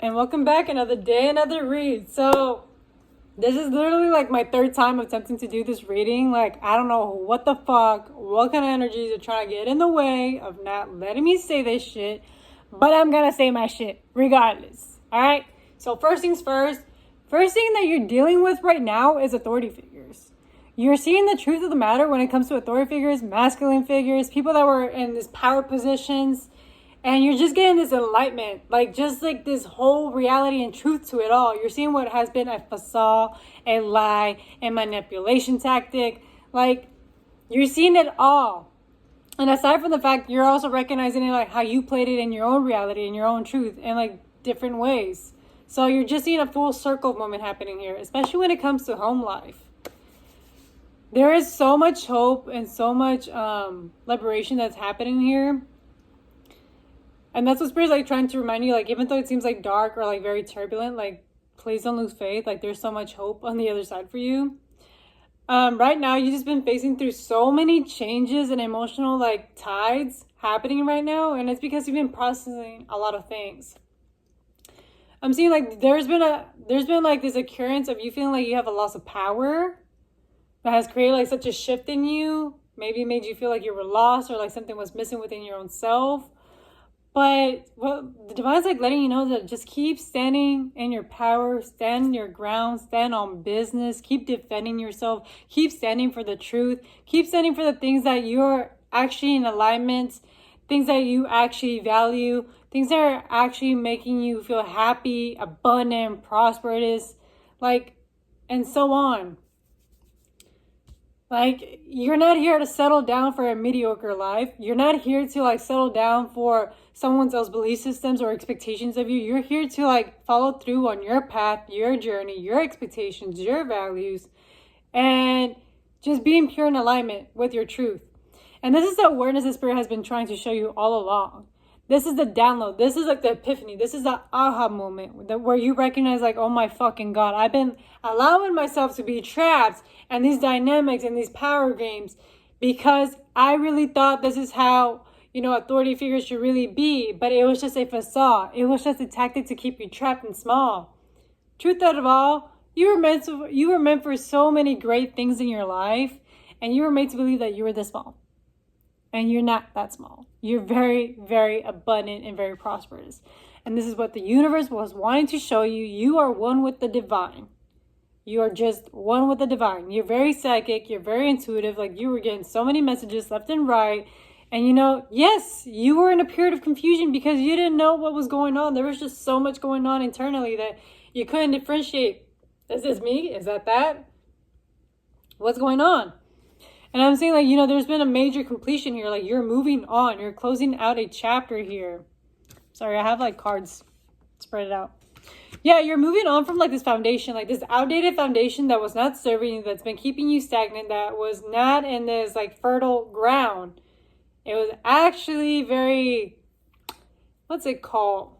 And welcome back, another day, another read. So this is literally like my third time attempting to do this reading. Like, I don't know what the fuck, what kind of energies are trying to get in the way of not letting me say this shit, but I'm gonna say my shit regardless. All right. So first things first thing that you're dealing with right now is authority figures. You're seeing the truth of the matter when it comes to authority figures, masculine figures, people that were in these power positions. And you're just getting this enlightenment, like just like this whole reality and truth to it all. You're seeing what has been a facade, a lie, a manipulation tactic. Like, you're seeing it all. And aside from the fact, you're also recognizing it, like how you played it in your own reality, in your own truth, in like different ways. So you're just seeing a full circle moment happening here, especially when it comes to home life. There is so much hope and so much liberation that's happening here. And that's what Spirit's like trying to remind you, like, even though it seems like dark or like very turbulent, like, please don't lose faith. Like, there's so much hope on the other side for you. Right now, you've just been facing through so many changes and emotional like tides happening right now. And it's because you've been processing a lot of things. I'm seeing like there's been like this occurrence of you feeling like you have a loss of power that has created like such a shift in you. Maybe made you feel like you were lost or like something was missing within your own self. But the divine's like letting you know that just keep standing in your power, stand your ground, stand on business, keep defending yourself, keep standing for the truth, keep standing for the things that you're actually in alignment, things that you actually value, things that are actually making you feel happy, abundant, prosperous, like, and so on. Like, you're not here to settle down for a mediocre life. You're not here to like settle down for someone else's belief systems or expectations of you. You're here to like follow through on your path, your journey, your expectations, your values, and just being pure in alignment with your truth. And this is the awareness that Spirit has been trying to show you all along. This is the download. This is like the epiphany. This is the aha moment where you recognize like, oh my fucking God, I've been allowing myself to be trapped in these dynamics and these power games because I really thought this is how, authority figures should really be. But it was just a facade. It was just a tactic to keep you trapped and small. Truth of all, you were meant for so many great things in your life, and you were made to believe that you were this small. And you're not that small. You're very, very abundant and very prosperous. And this is what the universe was wanting to show you. You are one with the divine. You are just one with the divine. You're very psychic. You're very intuitive. Like, you were getting so many messages left and right. And yes, you were in a period of confusion because you didn't know what was going on. There was just so much going on internally that you couldn't differentiate. Is this me? Is that? What's going on? And I'm saying, like, there's been a major completion here. Like, you're moving on. You're closing out a chapter here. Sorry, I have, like, cards spread it out. Yeah, you're moving on from, like, this foundation. Like, this outdated foundation that was not serving you, that's been keeping you stagnant, that was not in this, like, fertile ground. It was actually very, what's it called?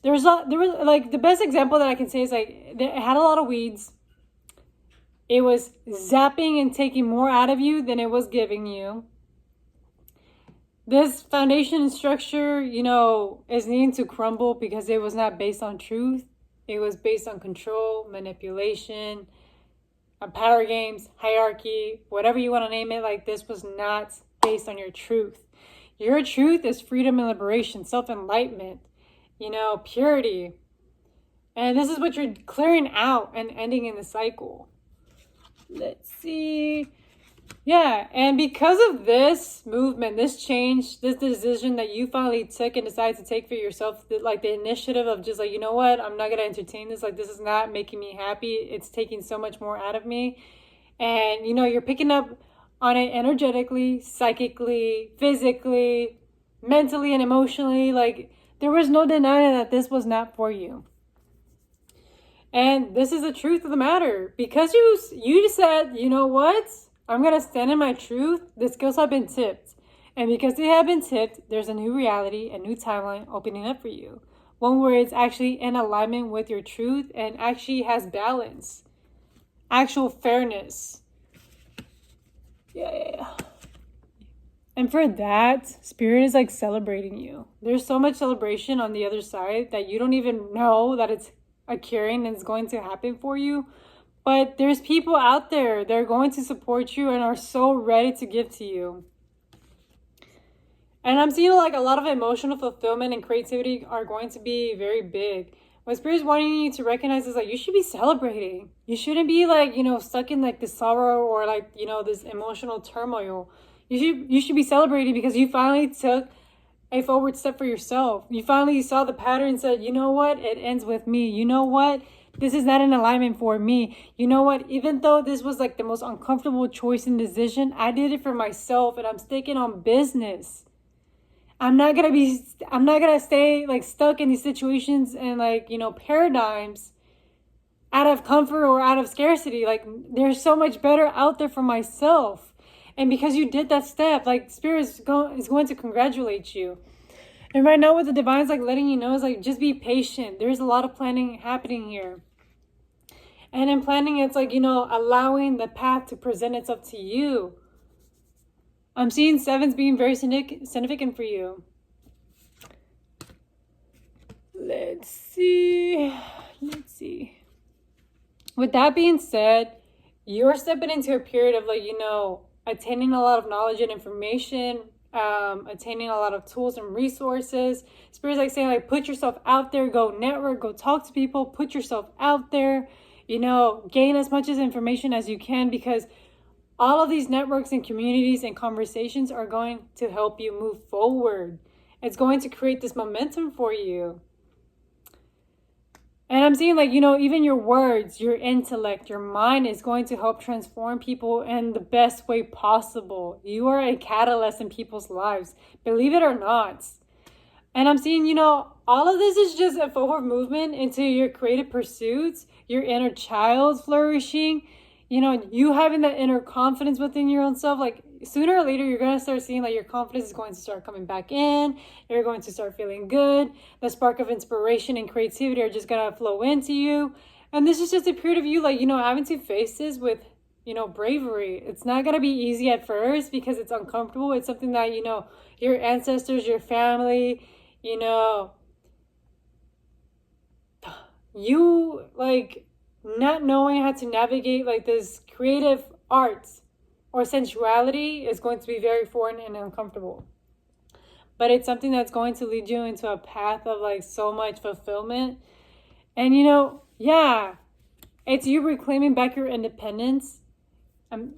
There was, like, the best example that I can say is, like, it had a lot of weeds. It was zapping and taking more out of you than it was giving you. This foundation and structure, is needing to crumble because it was not based on truth. It was based on control, manipulation, power games, hierarchy, whatever you want to name it. Like, this was not based on your truth. Your truth is freedom and liberation, self-enlightenment, purity. And this is what you're clearing out and ending in the cycle. Let's see. Yeah, and because of this movement, this change, this decision that you finally took and decided to take for yourself, like the initiative of just like, you know what, I'm not going to entertain this. Like, this is not making me happy. It's taking so much more out of me. And, you're picking up on it energetically, psychically, physically, mentally, and emotionally. Like, there was no denying that this was not for you. And this is the truth of the matter. Because you said, you know what? I'm going to stand in my truth. The scales have been tipped. And because they have been tipped, there's a new reality, a new timeline opening up for you. One where it's actually in alignment with your truth and actually has balance. Actual fairness. Yeah. And for that, Spirit is like celebrating you. There's so much celebration on the other side that you don't even know that it's occurring and it's going to happen for you. But there's people out there that are going to support you and are so ready to give to you. And I'm seeing like a lot of emotional fulfillment and creativity are going to be very big. What Spirit is wanting you to recognize is like you should be celebrating. You shouldn't be like, stuck in like the sorrow or like, this emotional turmoil. You should be celebrating because you finally took a forward step for yourself. You finally saw the pattern and said, you know what? It ends with me. You know what? This is not in alignment for me. You know what? Even though this was like the most uncomfortable choice and decision, I did it for myself and I'm sticking on business. I'm not gonna stay like stuck in these situations and like, paradigms out of comfort or out of scarcity. Like there's so much better out there for myself. And because you did that step, like Spirit is going to congratulate you. And right now what the Divine's like letting you know is like, just be patient. There's a lot of planning happening here. And in planning, it's like, allowing the path to present itself to you. I'm seeing sevens being very significant for you. Let's see. With that being said, you're stepping into a period of like, attaining a lot of knowledge and information, attaining a lot of tools and resources. Spirit's like saying like, put yourself out there, go network, go talk to people, put yourself out there, gain as much as information as you can, because all of these networks and communities and conversations are going to help you move forward. It's going to create this momentum for you. And I'm seeing like, even your words, your intellect, your mind is going to help transform people in the best way possible. You are a catalyst in people's lives, believe it or not. And I'm seeing, all of this is just a forward movement into your creative pursuits, your inner child flourishing, you having that inner confidence within your own self. Like sooner or later, you're going to start seeing like your confidence is going to start coming back in. You're going to start feeling good. The spark of inspiration and creativity are just going to flow into you. And this is just a period of you like, having to face this with, bravery. It's not going to be easy at first because it's uncomfortable. It's something that, your ancestors, your family, you like not knowing how to navigate like this creative arts or sensuality is going to be very foreign and uncomfortable. But it's something that's going to lead you into a path of like so much fulfillment. And it's you reclaiming back your independence.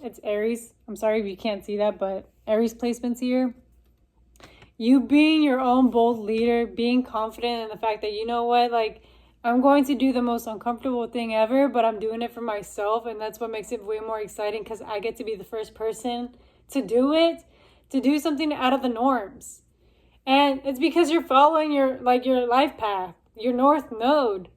It's Aries. I'm sorry if you can't see that, but Aries placements here. You being your own bold leader, being confident in the fact that, like, I'm going to do the most uncomfortable thing ever, but I'm doing it for myself. And that's what makes it way more exciting because I get to be the first person to do it, to do something out of the norms. And it's because you're following your life path, your North Node.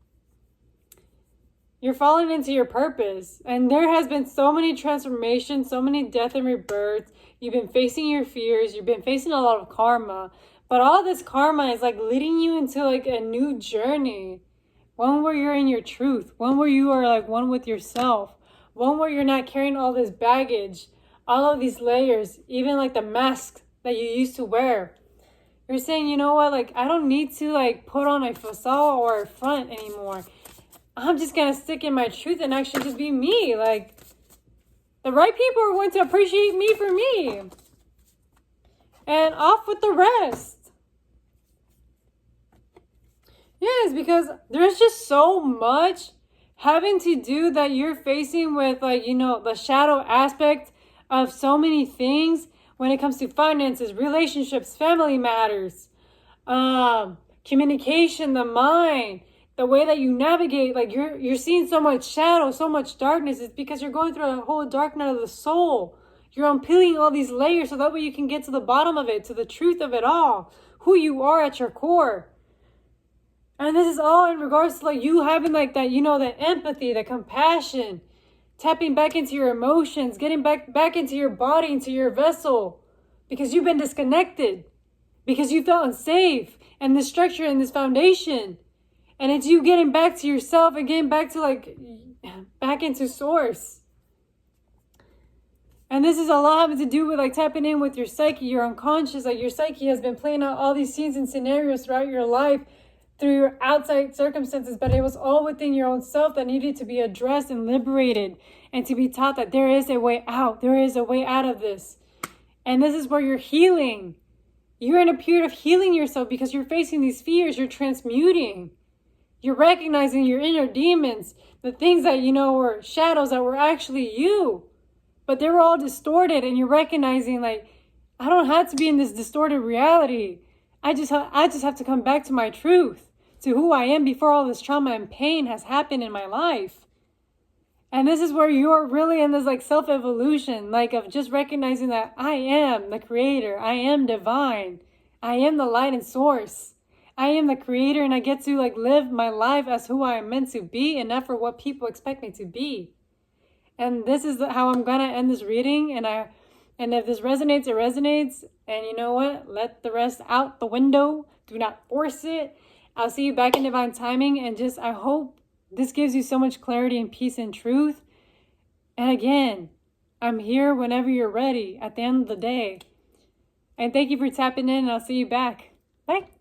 You're falling into your purpose. And there has been so many transformations, so many death and rebirths. You've been facing your fears. You've been facing a lot of karma. But all this karma is like leading you into like a new journey. One where you're in your truth. One where you are like one with yourself. One where you're not carrying all this baggage, all of these layers, even like the mask that you used to wear. You're saying, you know what, like I don't need to like put on a facade or a front anymore. I'm just going to stick in my truth and actually just be me. Like, the right people are going to appreciate me for me. And off with the rest. Yes, because there's just so much having to do that you're facing with, like, the shadow aspect of so many things when it comes to finances, relationships, family matters, communication, the mind. The way that you navigate, like you're seeing so much shadow, so much darkness, is because you're going through a whole dark night of the soul. You're unpeeling all these layers so that way you can get to the bottom of it, to the truth of it all, who you are at your core. And this is all in regards to like you having like that, the empathy, the compassion, tapping back into your emotions, getting back into your body, into your vessel, because you've been disconnected, because you felt unsafe, and this structure and this foundation. And it's you getting back to yourself and getting back to back into source. And this is a lot having to do with like tapping in with your psyche, your unconscious. Like your psyche has been playing out all these scenes and scenarios throughout your life through your outside circumstances, but it was all within your own self that needed to be addressed and liberated, and to be taught that there is a way out. There is a way out of this. And this is where you're healing. You're in a period of healing yourself because you're facing these fears. You're transmuting. You're recognizing your inner demons, the things that you know were shadows that were actually you. But they were all distorted, and you're recognizing, like, I don't have to be in this distorted reality. I just have to come back to my truth, to who I am before all this trauma and pain has happened in my life. And this is where you're really in this like self-evolution, like of just recognizing that I am the creator. I am divine. I am the light and source. I am the creator, and I get to like live my life as who I am meant to be and not for what people expect me to be. And this is how I'm going to end this reading. And if this resonates, it resonates. And you know what? Let the rest out the window. Do not force it. I'll see you back in divine timing. And just, I hope this gives you so much clarity and peace and truth. And again, I'm here whenever you're ready at the end of the day. And thank you for tapping in. And I'll see you back. Bye.